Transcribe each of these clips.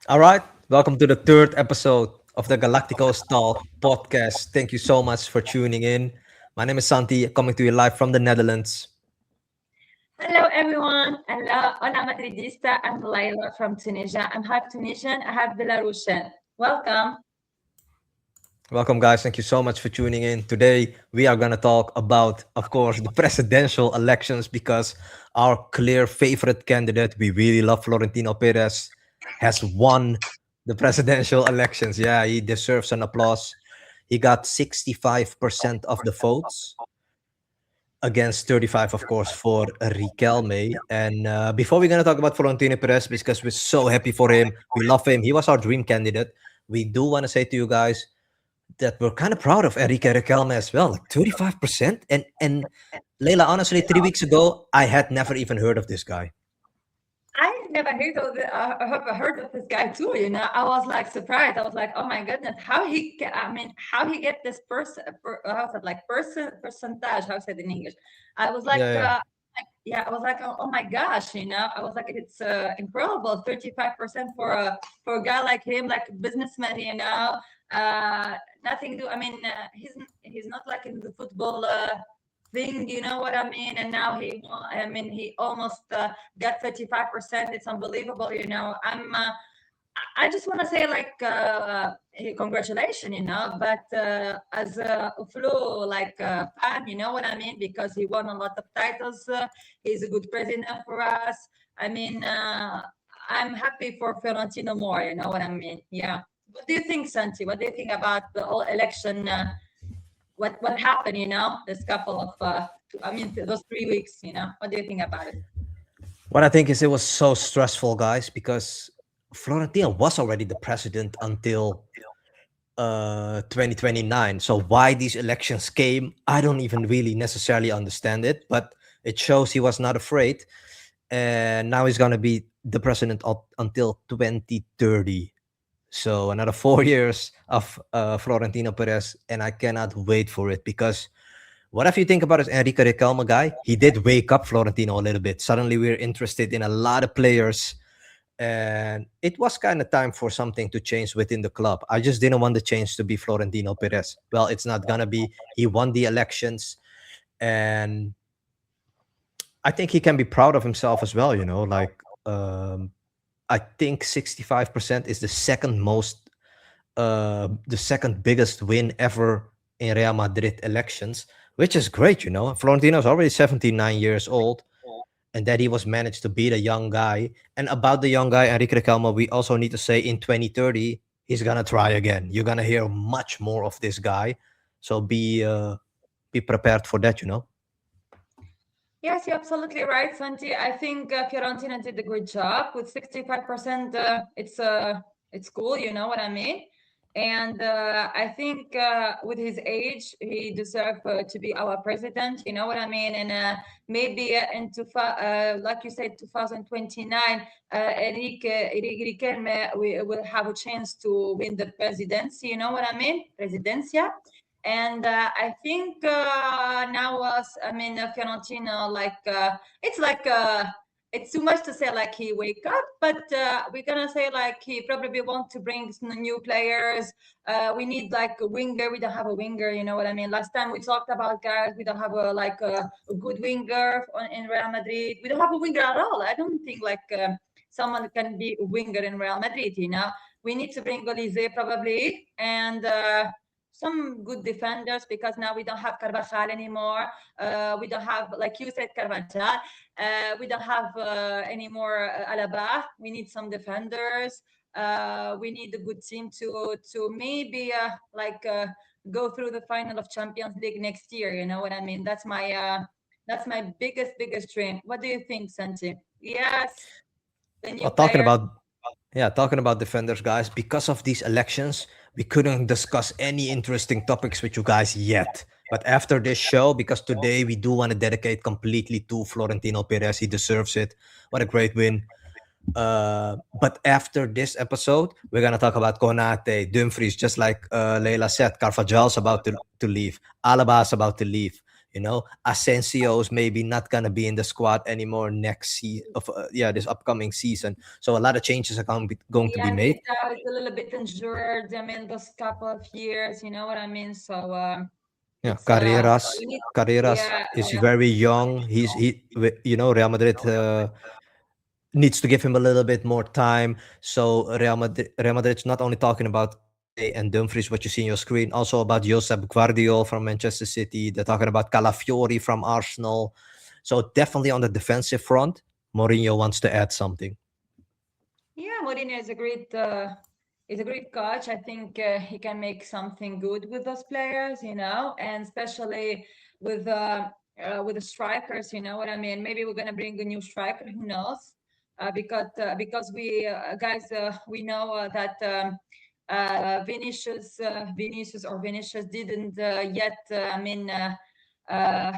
All right, welcome to the third episode of the Galacticos Talk podcast. Thank you so much for tuning in. My name is Santi, coming to you live from the Netherlands. Hello everyone. Hello, hola Madridista. I'm Leila from Tunisia. I'm half Tunisian, I have Belarusian. Welcome. Welcome, guys. Thank you so much for tuning in. Today, we are going to talk about, of course, the presidential elections because our clear favorite candidate, we really love Florentino Perez, has won the presidential elections. Yeah, he deserves an applause. He got 65% of the votes against 35, of course, for Riquelme. And before we're going to talk about Florentino Perez, because we're so happy for him, we love him. He was our dream candidate. We do want to say to you guys that we're kind of proud of Enrique Riquelme as well, like 35%. And Leila, honestly, 3 weeks ago, I had never even heard of this guy. I never heard of this guy too. I was like surprised. I was like, oh my goodness, how he get this how's it like percentage? How's it in English? I was Yeah, yeah. yeah, I was like, oh my gosh, I was like, it's incredible, 35% for a guy like him, like a businessman, nothing to. He's not like in the football thing, you know what I mean? And now he almost got 35%. It's unbelievable, I just want to say like congratulations, but as a Flo like fan, you know what I mean, because he won a lot of titles. He's a good president for us. I mean, I'm happy for Fiorentino more. You know what I mean? Yeah. What do you think, Santi? What do you think about the whole election? What happened? This couple of those 3 weeks. What do you think about it? What I think is it was so stressful, guys, because Florentino was already the president until 2029. So why these elections came, I don't even really necessarily understand it, but it shows he was not afraid. And now he's going to be the president until 2030. So another 4 years of Florentino Perez, and I cannot wait for it because whatever you think about this Enrique Riquelme guy, he did wake up Florentino a little bit. Suddenly, we're interested in a lot of players, and it was kind of time for something to change within the club. I just didn't want the change to be Florentino Perez. Well, it's not gonna be. He won the elections, and I think he can be proud of himself as well. I think 65% is the second biggest win ever in Real Madrid elections, which is great. Florentino is already 79 years old, and that he was managed to beat a young guy. And about the young guy, Enrique Riquelme, we also need to say in 2030, he's going to try again. You're going to hear much more of this guy. So be prepared for that. Yes, you're absolutely right, Santi. I think Fiorentina did a good job with 65%. It's cool, you know what I mean? And I think with his age, he deserves to be our president. You know what I mean? And maybe like you said, 2029, Enrique Riquelme will have a chance to win the presidency. You know what I mean? Presidencia. And I think now Fiorentino, like it's too much to say like he wake up, but we're gonna say like he probably want to bring some new players. We need like a winger. We don't have a winger. You know what I mean? Last time we talked about guys. We don't have a good winger in Real Madrid. We don't have a winger at all. I don't think like someone can be a winger in Real Madrid. We need to bring Olise probably and. Some good defenders because now we don't have Carvajal anymore. We don't have, like you said, Carvajal. We don't have anymore Alaba. We need some defenders. We need a good team to maybe go through the final of Champions League next year. You know what I mean? That's my biggest dream. What do you think, Santi? Yes, the new Well, talking player. about Yeah, talking about defenders, guys, because of these elections, we couldn't discuss any interesting topics with you guys yet. But after this show, because today we do want to dedicate completely to Florentino Perez, he deserves it. What a great win. But after this episode, we're gonna talk about Konate, Dumfries, just like Leila said. Carvajal's about to leave. Alaba's about to leave. Asensio's maybe not gonna be in the squad anymore this upcoming season. So a lot of changes are going to be Yeah, made. Militao is a little bit injured. I mean, those couple of years, you know what I mean? So Yeah, it's Carreras we need, Carreras yeah, is yeah. very young. Real Madrid needs to give him a little bit more time. So Real Madrid's not only talking about Kante and Dumfries, what you see on your screen, also about Josep Guardiol from Manchester City. They're talking about Calafiori from Arsenal. So definitely on the defensive front, Mourinho wants to add something. Yeah, Mourinho is a great coach. I think he can make something good with those players, you know, and especially with with the strikers. You know what I mean? Maybe we're gonna bring a new striker. Who knows? Because we guys we know that Vinicius didn't yet.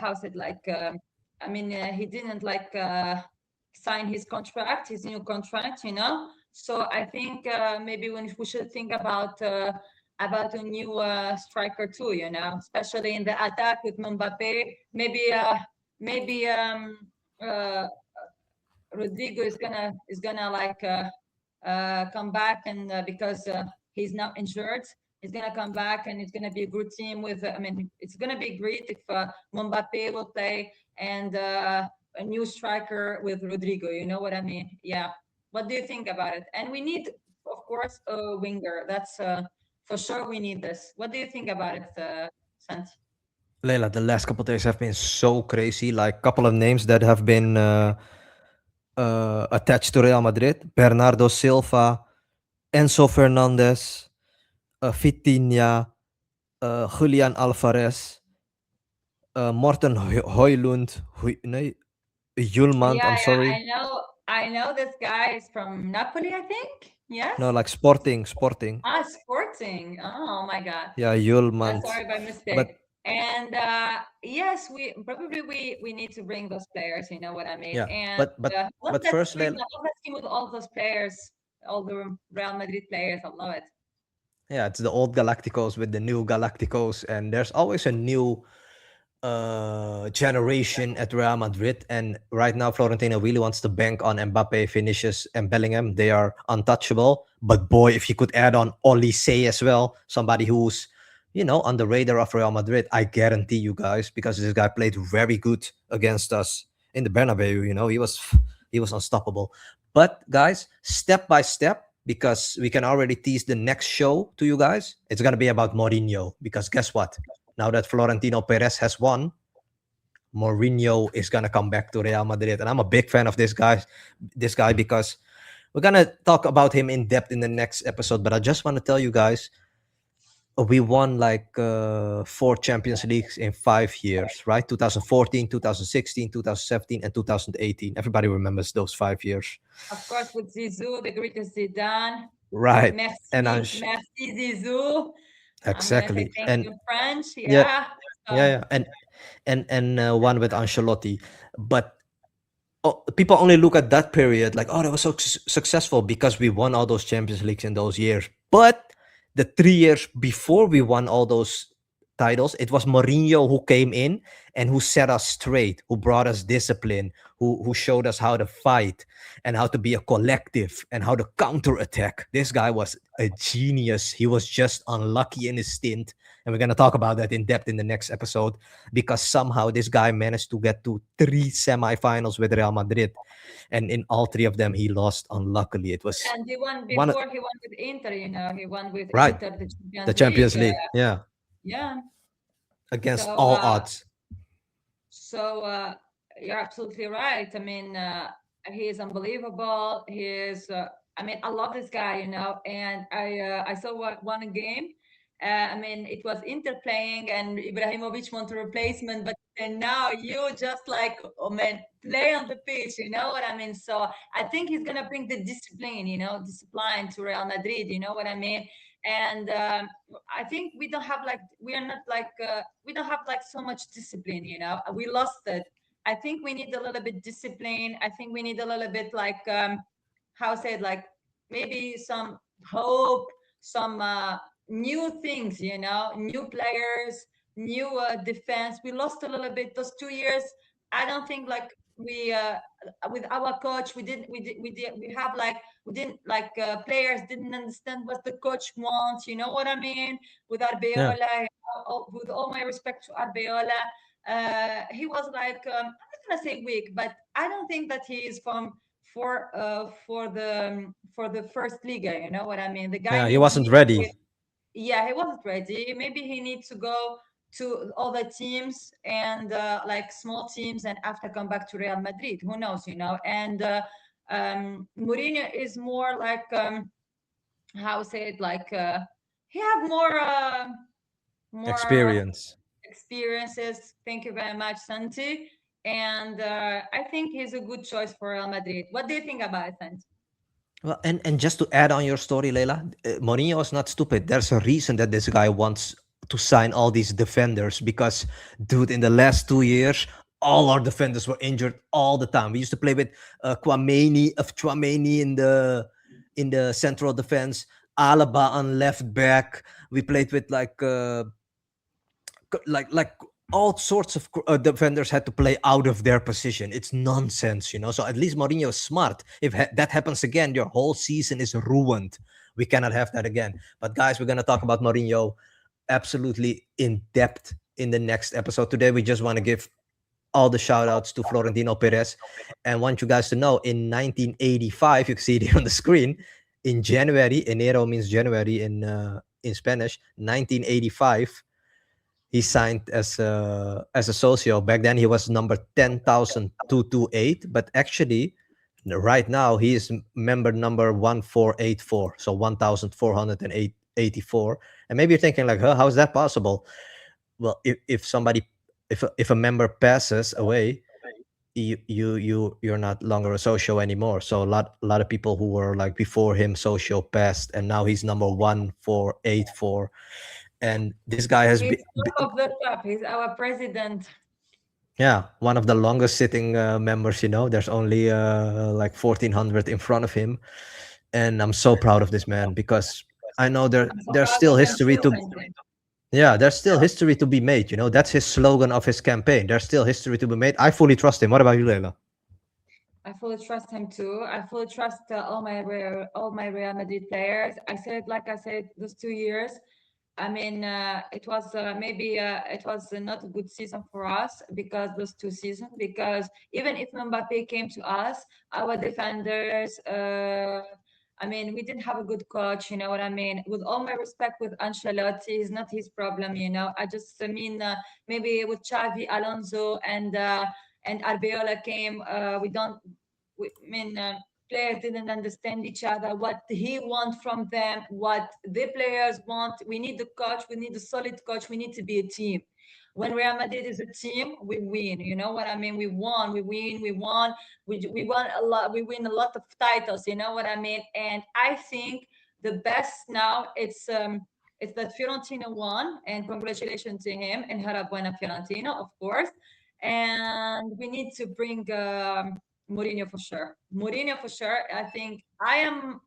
How's it like? He didn't like. Sign his contract, his new contract, you know. So I think maybe when we should think about a new striker too, you know, especially in the attack with Mbappe. Maybe uh, Rodrigo is gonna like come back and because he's now injured, he's gonna come back and it's gonna be a good team with. It's gonna be great if Mbappe will play and a new striker with Rodrigo. You know what I mean? Yeah. What do you think about it? And we need, of course, a winger. That's for sure. We need this. What do you think about it, Sant? Leila, the last couple of days have been so crazy. Like couple of names that have been attached to Real Madrid: Bernardo Silva, Enzo Fernandez, Vitinha, Julian Alvarez, Morten Højlund, nee, Julmand, Yeah, I'm yeah. sorry. I know this guy is from Napoli, I think. Yes. No, like Sporting. Ah, Sporting. Oh my God. Yeah, Julmand. Sorry by mistake. But And yes, we need to bring those players. You know what I mean? yeah, And but but love but that first, streak. Leila, I love that team with all those players, all the Real Madrid players. I love it. yeah, it's the old Galacticos with the new Galacticos, and there's always a new generation at Real Madrid. And right now, Florentino really wants to bank on Mbappe, Vinicius, and Bellingham. They are untouchable. But boy, if he could add on Olise as well, somebody who's on the radar of Real Madrid, I guarantee you guys, because this guy played very good against us in the Bernabeu. He was unstoppable. But guys, step by step, because we can already tease the next show to you guys. It's gonna be about Mourinho, because guess what? Now that Florentino Perez has won, Mourinho is gonna come back to Real Madrid, and I'm a big fan of this guy, because we're gonna talk about him in depth in the next episode. But I just want to tell you guys, we won like 4 Champions Leagues in 5 years, right? 2014, 2016, 2017, and 2018. Everybody remembers those 5 years, Of course, with Zizou, the greatest Zidane. right? And Merci, merci Zizou. I'm gonna say exactly, thank and you in French. yeah, Yeah. yeah, So yeah, and one with Ancelotti. But people only look at that period like, oh, that was so successful because we won all those Champions Leagues in those years. But the 3 years before we won all those titles, it was Mourinho who came in and who set us straight, who brought us discipline, who showed us how to fight and how to be a collective and how to counter attack. This guy was a genius. He was just unlucky in his stint. And we're going to talk about that in depth in the next episode, because somehow this guy managed to get to 3 semifinals with Real Madrid. And in all three of them, he lost unluckily. It was and he won one, before he won with Inter. You know, he won with right, Inter the the Champions League. Champions League. Yeah, Yeah. against So all odds. So you're absolutely right. I mean, he is unbelievable. He is. I love this guy, you know. And I saw one game. It was Inter playing, and Ibrahimovic wanted a replacement, but and now you just like, oh man, play on the pitch. You know what I mean? So I think he's gonna bring the discipline, you know, discipline to Real Madrid. You know what I mean? And I think we don't have like we are not like we don't have like so much discipline, you know. We lost it. I think we need a little bit discipline. I think we need a little bit like how say it, like maybe some hope, some new things, you know, new players, new defense. We lost a little bit those 2 years. I don't think like we with our coach we have like we didn't like players didn't understand what the coach wants. You know what I mean? With Yeah, Arbeola, with all my respect to Arbeola, he was like I'm not gonna say weak, but I don't think that he is from for the first Liga. You know what I mean? The guy yeah, he needs wasn't needs ready. yeah, he wasn't ready. Maybe he needs to go to other teams and like small teams, and after come back to Real Madrid. Who knows, you know? And Mourinho is more like how say it like he have more Experience. experiences. Thank you very much, Santi. And I think he's a good choice for Real Madrid. What do you think about it, Santi? Well, and just to add on your story, Leila, Mourinho is not stupid. There's a reason that this guy wants to sign all these defenders because, dude, in the last 2 years, all our defenders were injured all the time. We used to play with Chouameni in the central defense, Alaba on left back. We played with like all sorts of defenders had to play out of their position. It's nonsense, you know. So at least Mourinho is smart. If that happens again, your whole season is ruined. We cannot have that again. But guys, we're gonna talk about Mourinho absolutely in depth in the next episode. Today, we just want to give all the shout outs to Florentino Perez, and want you guys to know in 1985, you can see it here on the screen. In January, enero means January in Spanish. 1985, he signed as a socio. Back then he was number 10,228, but actually right now he is member number 1484, so 1484. And maybe you're thinking like, huh, how's that possible? Well, if somebody, if a member passes away, you're not longer a socio anymore. So a lot of people who were like before him socio passed, and now he's number 1484. And this guy has He's top of the top. He's our president. yeah, one of the longest sitting members. There's only like 1,400 in front of him, and I'm so proud of this man because I know I'm so there's proud still of him history too, to Santi. yeah, there's still history to be made. That's his slogan of his campaign. There's still history to be made. I fully trust him. What about you, Leila? I fully trust him too. I fully trust all my Real Madrid players. Like I said, those 2 years. I mean, it was maybe it was not a good season for us because those 2 seasons. Because even if Mbappe came to us, our defenders. I mean, we didn't have a good coach. You know what I mean? With all my respect, with Ancelotti, it's not his problem. You know, I just I mean maybe with Xavi, Alonso, and Arbeola came. We don't. I mean, players didn't understand each other, what he want from them, what the players want. We need the coach, we need a solid coach, we need to be a team. When Real Madrid is a team, we win. You know what I mean? We won, we win, we won. We won a lot, we win a lot of titles, you know what I mean? And I think the best now it's that Fiorentino won, and congratulations to him, and Buena Fiorentino, of course. And we need to bring Mourinho for sure. Mourinho for sure. I think I am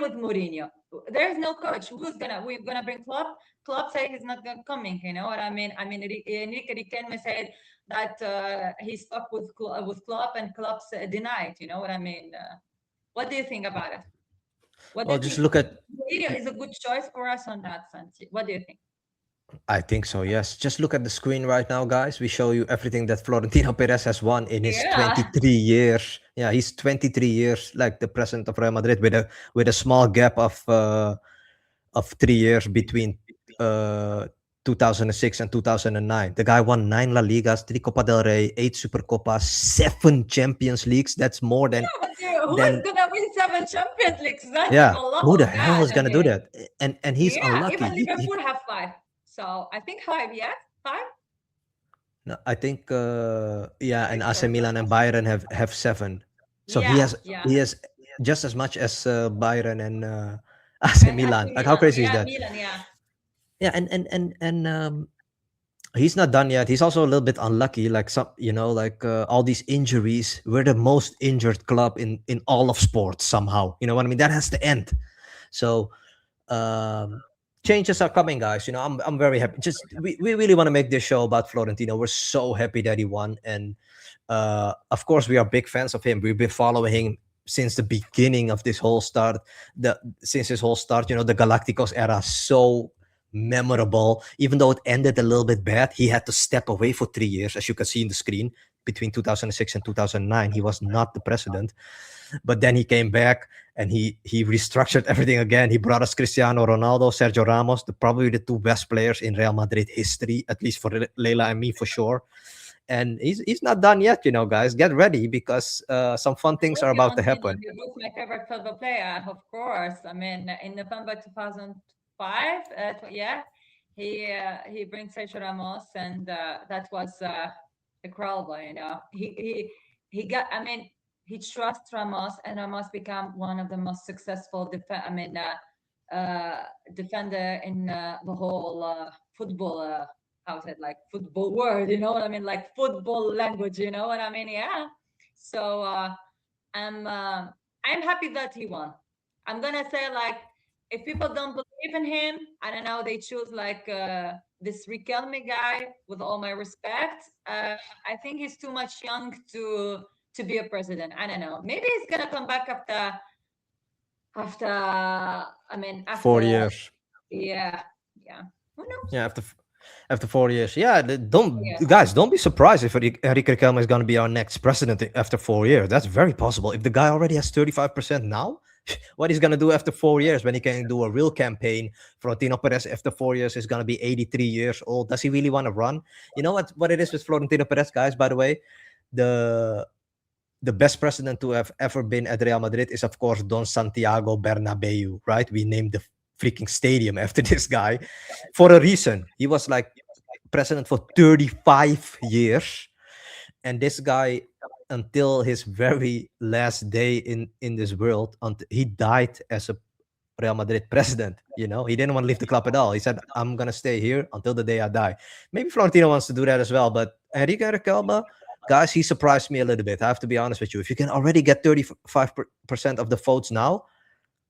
with Mourinho. There's no coach. We're gonna bring Klopp? Klopp said he's not gonna coming. You know what I mean? I mean, Enrique Riquelme said that he stuck with Klopp, and Klopp denied. You know what I mean? What do you think about it? What do Well, you just think? look at. Mourinho is a good choice for us on that sense. What do you think? I think so, yes. Just look at the screen right now, guys. We show you everything that Florentino Perez has won in his Yeah. 23 years. Yeah, he's 23 years like the president of Real Madrid with a small gap of 3 years between uh 2006 and 2009. The guy won 9 La Ligas, 3 Copa del Rey, 8 Super Copas, 7 Champions Leagues. That's more than But who is than gonna win 7 Champions Leagues? That's like yeah. a lot Who the of hell guys. is I gonna do mean. that? And he's Yeah, unlucky. even Liverpool have five. So I think five, yeah? Five? No, I think yeah, and Six AC or Milan and seven. Bayern have 7. So he Yeah, has yeah. he has just as much as Bayern and AC And AC Milan. Like how Milan. crazy is Yeah, that? Milan, yeah. Yeah, and he's not done yet. He's also a little bit unlucky. Like some, like all these injuries. We're the most injured club in all of sports somehow. You know what I mean? That has to end. So um, changes are coming, guys. I'm very happy. Just we really want to make this show about Florentino. We're so happy that he won, and of course we are big fans of him. We've been following him since the beginning of this whole start. The Since his whole start, the Galacticos era, so memorable. Even though it ended a little bit bad, he had to step away for 3 years, as you can see in the screen. Between 2006 and 2009, he was not the president, but then he came back and he restructured everything again. He brought us Cristiano Ronaldo, Sergio Ramos, probably the two best players in Real Madrid history, at least for Leila and me for sure. And he's not done yet, guys. Get ready because some fun things are about to happen. He was my favorite football player, of course. I mean, in November 2005, yeah, he brings Sergio Ramos, and that was incredible. He got. I mean, he trusts Ramos, and Ramos became one of the most successful defender in the whole football. How's it like football word? You know what I mean? Like football language. You know what I mean? Yeah. So I'm happy that he won. I'm gonna say like if people don't believe in him, I don't know, they choose like this Riquelme guy. With all my respect, I think he's too much young to be a president. I don't know. Maybe he's gonna come back after. I mean Four after. years. Yeah, yeah. Who knows? Yeah, after 4 years. Yeah, don't Yeah. guys, don't be surprised if Enrique Riquelme is going to be our next president after 4 years. That's very possible. If the guy already has 35% now, what he's going to do after 4 years when he can do a real campaign? Florentino Perez after 4 years is going to be 83 years old. Does he really want to run? You know what it is with Florentino Perez, guys? By the way, the the best president to have ever been at Real Madrid is, of course, Don Santiago Bernabeu, right? We named the freaking stadium after this guy for a reason. He was like president for 35 years. And this guy, until his very last day in this world, until he died as a Real Madrid president. He didn't want to leave the club at all. He said, "I'm gonna stay here until the day I die." Maybe Florentino wants to do that as well, but Enrique Riquelme, guys, he surprised me a little bit. I have to be honest with you. If you can already get 35% of the votes now,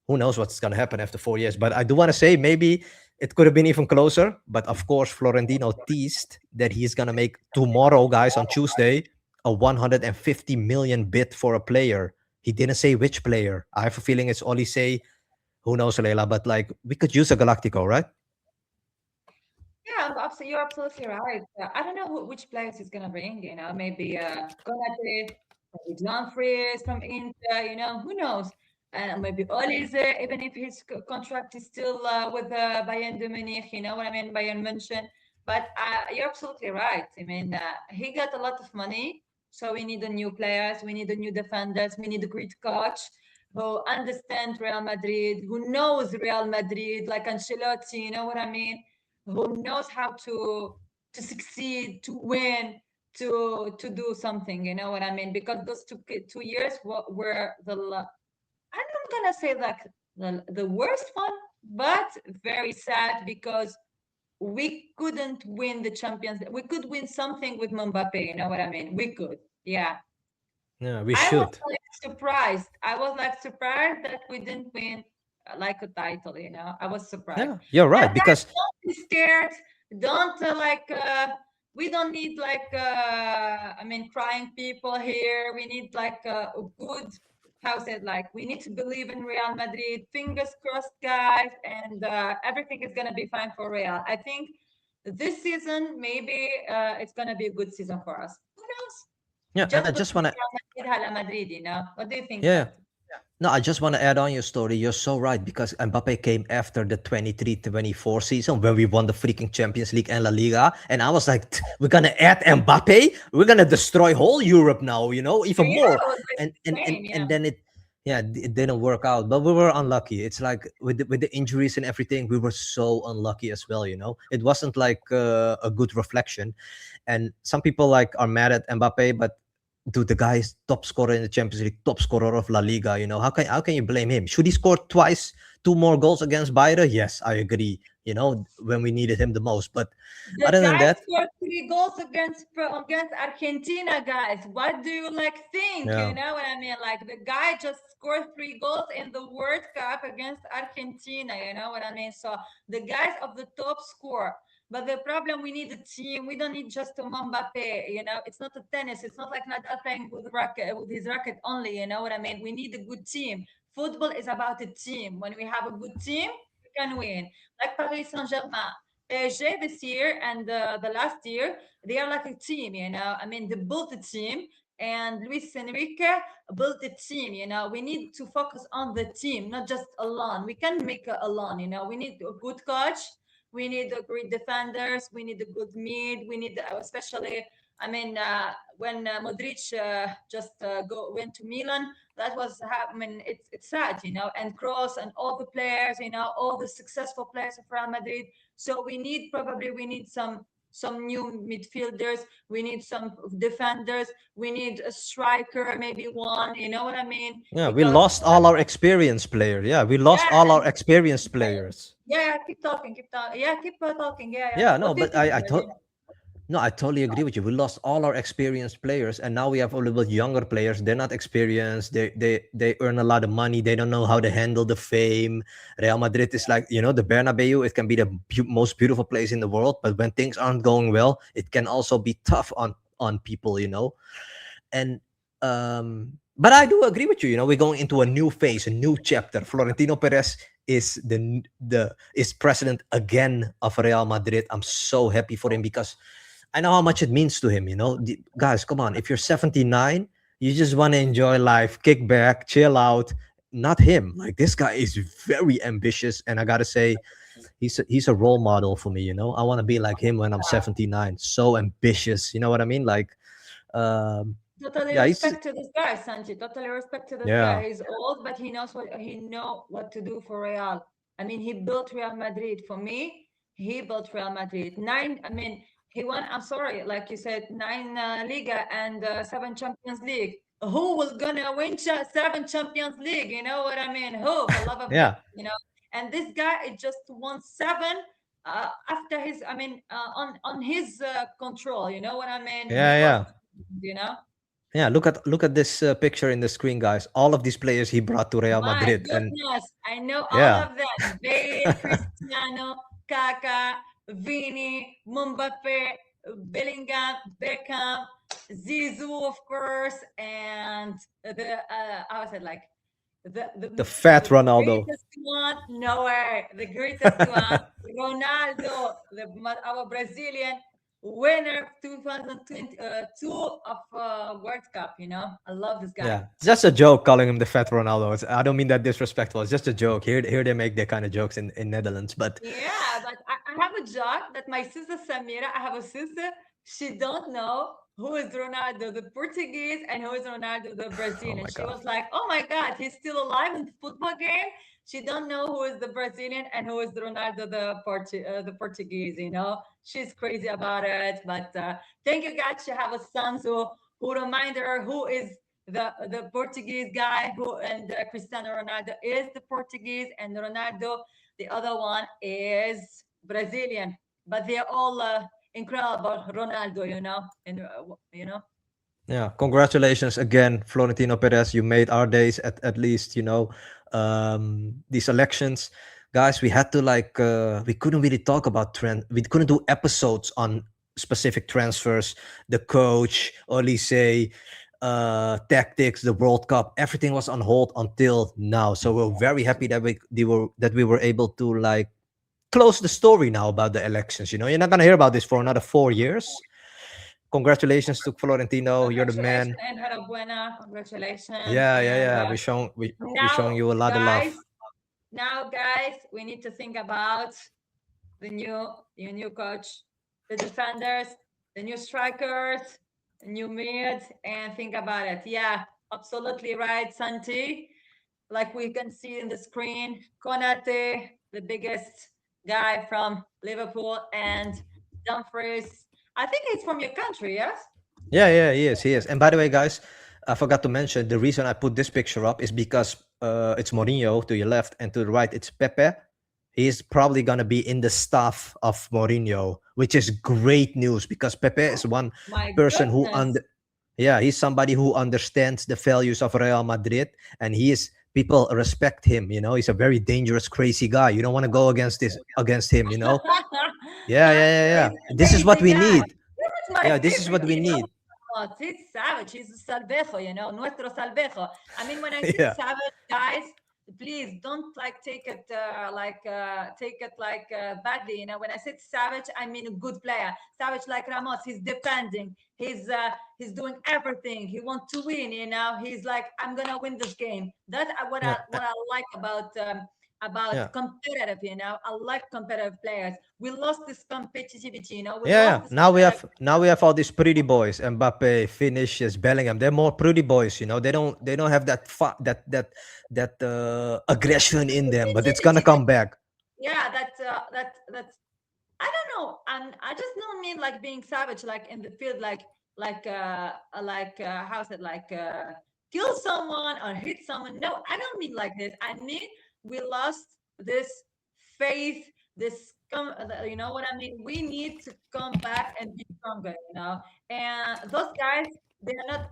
who knows what's gonna happen after 4 years? But I do want to say maybe it could have been even closer. But of course, Florentino teased that he's gonna make tomorrow, guys, on Tuesday, a 150 million bid for a player. He didn't say which player. I have a feeling it's only say who knows, Leila, but like we could use a Galactico, right? Yeah, you're absolutely right. I don't know which players he's gonna bring. Maybe Konate, maybe Dumfries from Inter. Who knows? And maybe Olise, even if his contract is still with Bayern de Munich. You know what I mean, Bayern München. But you're absolutely right. I mean, he got a lot of money, so we need a new players, we need a new defenders, we need a great coach who understands Real Madrid, who knows Real Madrid, like Ancelotti. You know what I mean? Who knows how to succeed, to win, to do something. You know what I mean? Because those 2 years were I'm not gonna say like the worst one, but very sad because we couldn't win the Champions. We could win something with Mbappe. You know what I mean? We could, yeah. Yeah, we I was should. like surprised. I was like surprised that we didn't win like a title. I was surprised. Yeah, you're But right guys, because don't be scared. Don't we don't need like I mean crying people here. We need like a good, how's it like? We need to believe in Real Madrid. Fingers crossed, guys, and everything is gonna be fine for Real. I think this season maybe it's gonna be a good season for us. Who knows? yeah, and I Just just believe want to Real Madrid, Hala Madrid. What do you think, yeah. Santi? No, I just want to add on your story. You're so right because Mbappe came after the 23-24 season when we won the freaking Champions League and La Liga. And I was like, we're going to add Mbappe. We're going to destroy whole Europe now, even Yeah, more. it was like And the and and, same, yeah. and then it didn't work out. But we were unlucky. It's like with the injuries and everything, we were so unlucky as well. It wasn't like a good reflection. And some people like are mad at Mbappe, but dude, the guy is top scorer in the Champions League, top scorer of La Liga. You know, how can you blame him? Should he score twice, two more goals against Bayern? Yes, I agree. You know, when we needed him the most. But The other than guy that, scored 3 goals against Argentina, guys. What do you like think? yeah, You know what I mean? Like the guy just scored 3 goals in the World Cup against Argentina. You know what I mean? So the guys of the top score. But the problem, we need a team. We don't need just a Mbappe. You know, it's not a tennis. It's not like Nadal playing with his racket only. You know what I mean? We need a good team. Football is about a team. When we have a good team, we can win. Like Paris Saint Germain. PSG this year and the last year, they are like a team, you know. I mean, they built a team, and Luis Enrique built a team, you know. We need to focus on the team, not just alone. We can make it alone, you know. We need a good coach. We need a great defenders. We need a good mid. We need, especially, I mean, when Modric just went to Milan, that was, I mean, it's sad, you know. And Kroos and all the players, you know, all the successful players of Real Madrid. So we need some new midfielders. We need some defenders. We need a striker, maybe one. You know what I mean? yeah, we Because lost all our experienced player. Yeah, we lost yeah, all and our experienced yeah, players. yeah. Keep talking. Keep talking. Yeah, keep talking. Yeah, yeah. Yeah, no, What do you but think, I Berlin? thought. No, I totally agree with you. We lost all our experienced players, and now we have a little bit younger players. They're not experienced. They earn a lot of money. They don't know how to handle the fame. Real Madrid is like, the Bernabeu. It can be the most beautiful place in the world, but when things aren't going well, it can also be tough on people. And but I do agree with you. We're going into a new phase, a new chapter. Florentino Perez is president again of Real Madrid. I'm so happy for him because I know how much it means to him. Guys, come on. If you're 79, you just want to enjoy life, kick back, chill out. Not him. Like, this guy is very ambitious, and I gotta say, he's a role model for me. I want to be like him when I'm 79. So ambitious. You know what I mean? Like, um, Totally yeah, he's respect to this guy, Santi. Totally respect to this yeah, guy. He's old, but he know what to do for Real. I mean, he built Real Madrid. For me, he built Real Madrid. Nine. I mean, he won. I'm sorry, like you said, nine Liga and seven Champions League. Who was gonna win seven Champions League? You know what I mean? Who, for love of God, yeah, you know? And this guy, it just won seven after his. I mean, on his control. You know what I mean? yeah, Before, yeah, you know. yeah. Look at this picture in the screen, guys. All of these players he brought to Real My Madrid, and goodness, I know all yeah, of them. Bale, Cristiano, Kaká, Vini, Mbappe, Bellingham, Beckham, Zizou, of course, and how was it like the fat the Ronaldo. greatest one? No way, the greatest one, Ronaldo, our Brazilian winner of 2022 of World Cup. I love this guy. Yeah, it's just a joke calling him the fat Ronaldo. I don't mean that disrespectful. It's just a joke. Here they make that kind of jokes in Netherlands. But Yeah, but I have a joke that my sister Samira, I have a sister, she don't know who is Ronaldo, the Portuguese, and who is Ronaldo, the oh Brazilian. my She god, was like, oh my God, he's still alive in the football game. She don't know who is the Brazilian and who is the Ronaldo, the Portuguese. She's crazy about it. But thank you, God, she have a son who remind her who is the Portuguese guy who and Cristiano Ronaldo is the Portuguese and Ronaldo the other one is Brazilian, but they're all incredible. Ronaldo, and yeah! Congratulations again, Florentino Perez. You made our days at least. These elections, guys. We had to we couldn't really talk about trend. We couldn't do episodes on specific transfers, the coach, Olise, tactics, the World Cup. Everything was on hold until now. So we're very happy that we were able to close the story now about the elections. You're not gonna hear about this for another 4 years. Congratulations to Florentino. You're the congratulations man. and Buena. Congratulations. Yeah, yeah, And yeah. We now, showing you a lot of guys, love. we need to think about the new coach, the defenders, the new strikers, the new mid, and think about it. Yeah, absolutely right, Santi. Like we can see in the screen, Konate, the biggest guy from Liverpool, and Dumfries. I think he's from your country, yes? Yeah, yeah, he is. He is. And by the way, guys, I forgot to mention the reason I put this picture up is because it's Mourinho to your left and to the right it's Pepe. He's probably gonna be in the staff of Mourinho, which is great news because Pepe is one My person who goodness. yeah, he's somebody who understands the values of Real Madrid, and he is people respect him. You know, he's a very dangerous, crazy guy. You don't want to go against him. You know. Yeah, yeah, yeah, yeah. He's This is what crazy we guy. need. This is my Yeah, this is favorite, what we need. He's savage. He's salvejo, nuestro salvejo. I mean, when I say Yeah, savage, guys, please don't like take it like badly. When I said savage, I mean a good player. Savage like Ramos. He's defending. He's doing everything. He wants to win. He's like, I'm gonna win this game. That's yeah, what I like yeah. about competitive. I like competitive players. We lost this competitivity. We Yeah, lost yeah. this competitive. Now we have all these pretty boys, Mbappe, Vinicius, Bellingham. They're more pretty boys, you know. They don't have that aggression in them, but it's gonna Competitivity. come back. Yeah, that's I don't know. I just don't mean like being savage, like in the field, how's it like kill someone or hit someone. No, I don't mean like this. I mean we lost this faith, you know what I mean. We need to come back and be stronger. And those guys, they're not.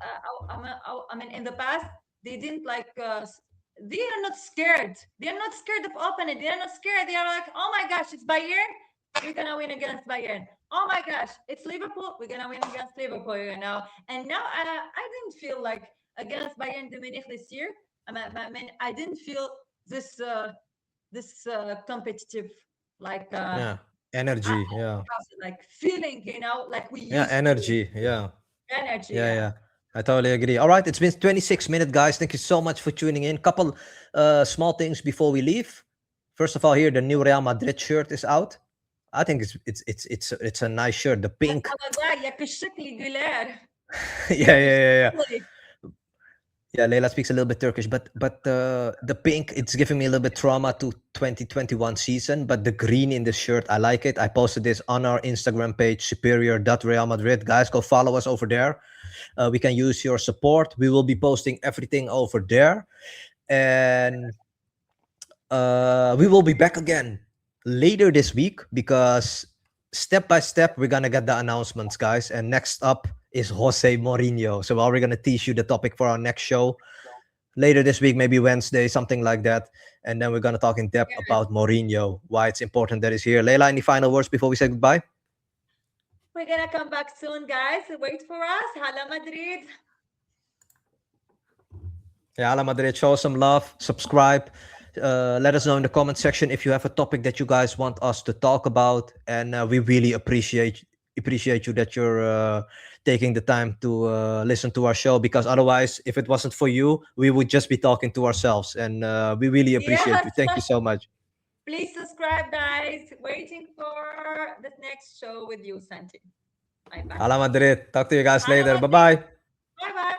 I mean, in the past, they didn't they are not scared. They are not scared of opening. They are not scared. They are like, oh my gosh, it's Bayern. We're gonna win against Bayern. Oh my gosh, it's Liverpool. We're gonna win against Liverpool. And now I didn't feel like against Bayern de Munich this year. I didn't feel this competitive like Yeah, energy. Yeah, how's it like feeling. Like we yeah, used to energy. Yeah, energy. yeah, Yeah. yeah. I totally agree. All right, it's been 26 minutes, guys. Thank you so much for tuning in. Couple small things before we leave. First of all, here the new Real Madrid shirt is out. I think it's a nice shirt. The بس pink. والله يا كشكلي جولار يا Yeah, yeah, yeah, yeah. كشكلي. Yeah, Leila speaks a little bit Turkish, but the pink it's giving me a little bit trauma to 2021 season. But the green in the shirt, I like it. I posted this on our Instagram page, Real Madrid. Guys, go follow us over there. We can use your support. We will be posting everything over there, and we will be back again later this week because step by step we're gonna get the announcements, guys. And next up is Jose Mourinho. So we're gonna teach you the topic for our next show later this week, maybe Wednesday, something like that. And then we're gonna talk in depth about Mourinho, why it's important that he's here. Leila, any final words before we say goodbye? We're gonna come back soon, guys. Wait for us. Hala Madrid. Yeah, Ala Madrid, show us some love, subscribe. Let us know in the comment section if you have a topic that you guys want us to talk about, and we really appreciate you that you're taking the time to listen to our show. Because otherwise, if it wasn't for you, we would just be talking to ourselves, and we really appreciate Yes. you. Thank you so much. Please subscribe, guys. Waiting for the next show with you, Santi. Bye bye. Ala Madrid, talk to you guys Hala later. Bye Madrid. bye. Bye bye.